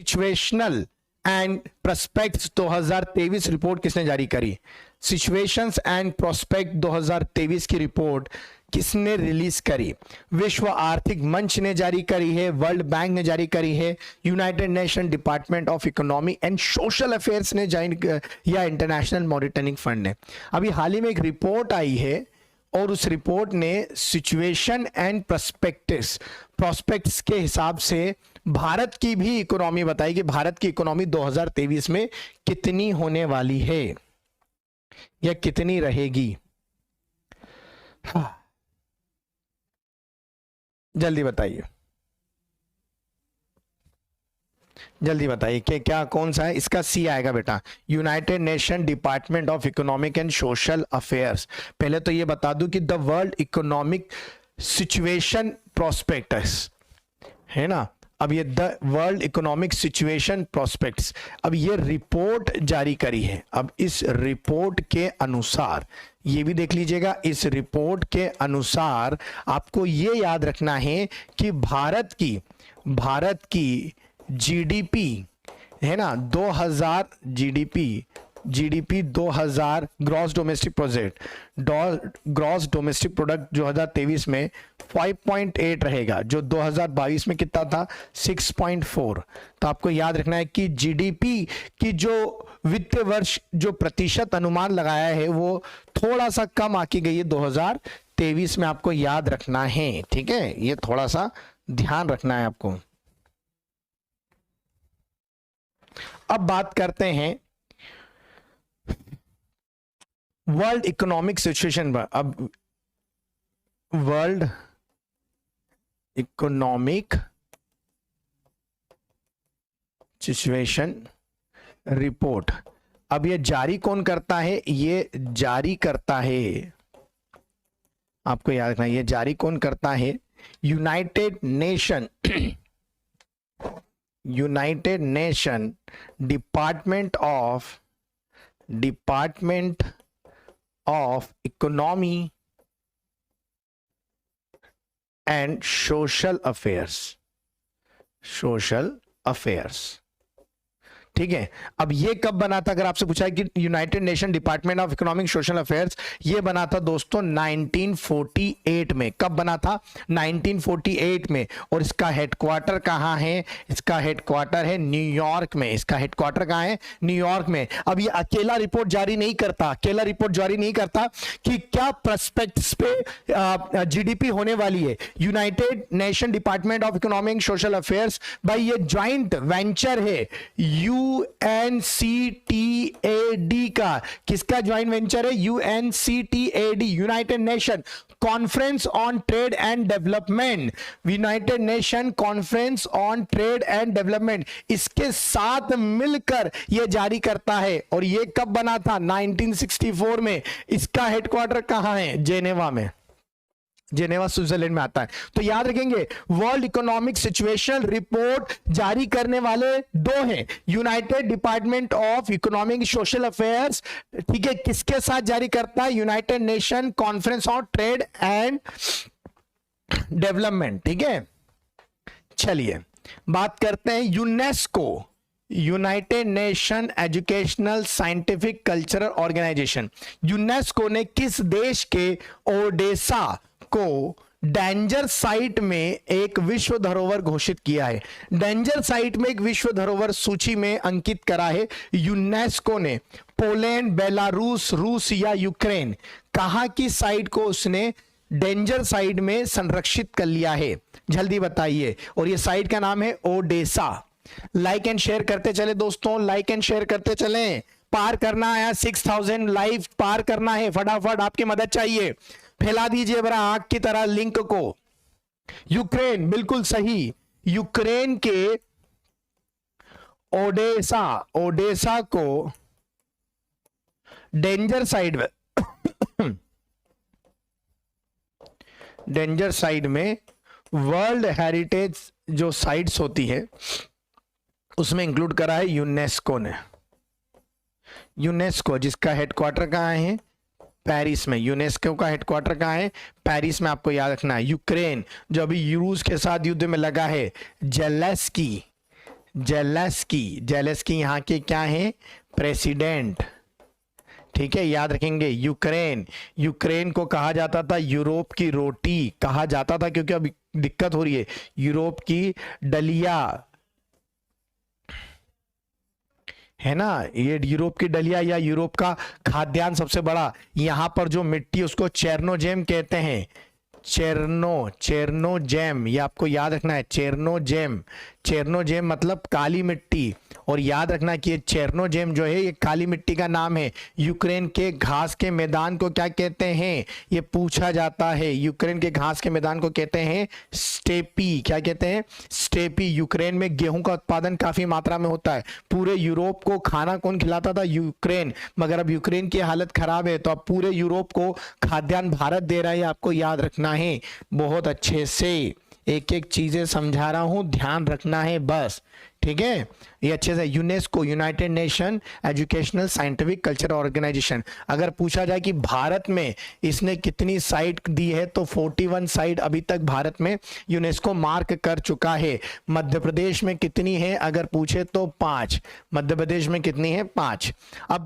Situational and prospects 2023 report किसने जारी करी? सिचुएशंस एंड प्रोस्पेक्ट 2023 की रिपोर्ट किसने रिलीज करी? विश्व आर्थिक मंच ने जारी करी है, वर्ल्ड बैंक ने जारी करी है, United Nation Department of economy and social affairs ने या इंटरनेशनल मॉनिटरिंग फंड ने। अभी हाल ही में एक रिपोर्ट आई है और उस रिपोर्ट ने सिचुएशन एंड प्रोस्पेक्ट्स के हिसाब से भारत की भी इकोनॉमी बताई कि भारत की इकोनॉमी 2023 में कितनी होने वाली है या कितनी रहेगी। हाँ, जल्दी बताइए, जल्दी बताइए कि क्या कौन सा है? इसका सी आएगा बेटा, United Nation Department of economic and social affairs. पहले तो ये बता दूं कि the world economic situation prospectus है ना। अब ये the world economic situation prospects, अब ये रिपोर्ट जारी करी है। अब इस रिपोर्ट के अनुसार, ये भी देख लीजिएगा, इस रिपोर्ट के अनुसार आपको ये याद रखना है कि भारत की जीडीपी है ना, 2000 जीडीपी 2000 ग्रॉस डोमेस्टिक प्रोडक्ट 2023 में 5.8 रहेगा, जो 2022 में कितना था? 6.4। तो आपको याद रखना है कि जीडीपी की जो वित्तीय वर्ष जो प्रतिशत अनुमान लगाया है वो थोड़ा सा कम आकी गई है 2023 में, आपको याद रखना है। ठीक है, ये थोड़ा सा ध्यान रखना है आपको। अब बात करते हैं वर्ल्ड इकोनॉमिक सिचुएशन पर। अब वर्ल्ड इकोनॉमिक सिचुएशन रिपोर्ट, अब ये जारी कौन करता है? ये जारी करता है, आपको याद रखना, ये जारी कौन करता है? United Nation Department of economy and social affairs. ठीक है, अब ये कब बना था? अगर आपसे पूछा है कि United Nation Department of economic social affairs, ये बना था दोस्तों 1948 में। कब बना था? 1948 में। और इसका हेडक्वार्टर कहां है? इसका हेडक्वार्टर है न्यूयॉर्क में। इसका हेडक्वार्टर कहां है? न्यूयॉर्क में। अब ये अकेला रिपोर्ट जारी नहीं करता कि क्या प्रोस्पेक्ट्स पे जीडीपी होने वाली है। United Nation Department of economic social Affairs, भाई ये ज्वाइंट वेंचर है यूएनसीटीएडी का। किसका ज्वाइंट वेंचर है? UNCTAD, United nation conference on trade and Development. United nation conference on trade and Development, इसके साथ मिलकर यह जारी करता है। और यह कब बना था? 1964 में। इसका हेडक्वार्टर कहां है? जेनेवा में। जेनेवा स्विट्जरलैंड में आता है। तो याद रखेंगे, वर्ल्ड इकोनॉमिक सिचुएशन रिपोर्ट जारी करने वाले दो हैं, united department of economic social affairs. ठीक है, किसके साथ जारी करता है? United nation conference on trade and development. ठीक है, चलिए बात करते हैं UNESCO, united nation educational scientific cultural organisation. UNESCO ने किस देश के ओडेसा को डेंजर साइट में एक विश्व धरोहर घोषित किया है? डेंजर साइट में एक विश्व धरोहर सूची में अंकित करा है यूनेस्को ने। पोलैंड, बेलारूस, रूस या यूक्रेन, कहां की साइट को उसने डेंजर साइट में संरक्षित कर लिया है? जल्दी बताइए। और ये साइट का नाम है ओडेसा। लाइक एंड शेयर करते चले दोस्तों, लाइक एंड शेयर करते चले। पार करना है 6000 लाइव पार करना है, फटाफट आपकी मदद चाहिए। फैला दीजिए बड़ा आग की तरह लिंक को। यूक्रेन, बिल्कुल सही, यूक्रेन के ओडेसा को डेंजर साइड में वर्ल्ड हेरिटेज जो साइट्स होती है उसमें इंक्लूड करा है यूनेस्को ने। यूनेस्को जिसका हेडक्वार्टर कहां है? पेरिस में। यूनेस्को का हेडक्वार्टर कहां है? पेरिस में। आपको याद रखना है। यूक्रेन जो अभी रूस के साथ युद्ध में लगा है, जेलेस्की यहाँ के क्या है, प्रेसिडेंट। ठीक है, याद रखेंगे। यूक्रेन को कहा जाता था यूरोप की रोटी, कहा जाता था, क्योंकि अब दिक्कत हो रही है, यूरोप की डलिया है ना, ये यूरोप की डलिया या यूरोप का खाद्यान्न सबसे बड़ा। यहां पर जो मिट्टी उसको चेरनोजेम कहते हैं, चेरनोजेम, ये आपको याद रखना है, चेरनोजेम मतलब काली मिट्टी। और याद रखना कि ये चेरनोजेम जो है ये काली मिट्टी का नाम है। यूक्रेन के घास के मैदान को क्या कहते हैं, ये पूछा जाता है। यूक्रेन के घास के मैदान को कहते हैं स्टेपी। क्या कहते हैं, स्टेपी। यूक्रेन में गेहूं का उत्पादन काफी मात्रा में होता है। पूरे यूरोप को खाना कौन खिलाता था, यूक्रेन। मगर अब यूक्रेन की हालत खराब है, तो अब पूरे यूरोप को खाद्यान्न भारत दे रहा है, आपको याद रखना है। बहुत अच्छे से एक एक चीजें समझा रहा हूं, ध्यान रखना है बस, ठीक है। ये अच्छे से, UNESCO, united nation educational scientific culture organisation. अगर पूछा जाए कि भारत में इसने कितनी साइट दी है, तो 41 साइट अभी तक भारत में यूनेस्को मार्क कर चुका है। मध्य प्रदेश में कितनी है अगर पूछे तो 5। मध्य प्रदेश में कितनी है, 5। अब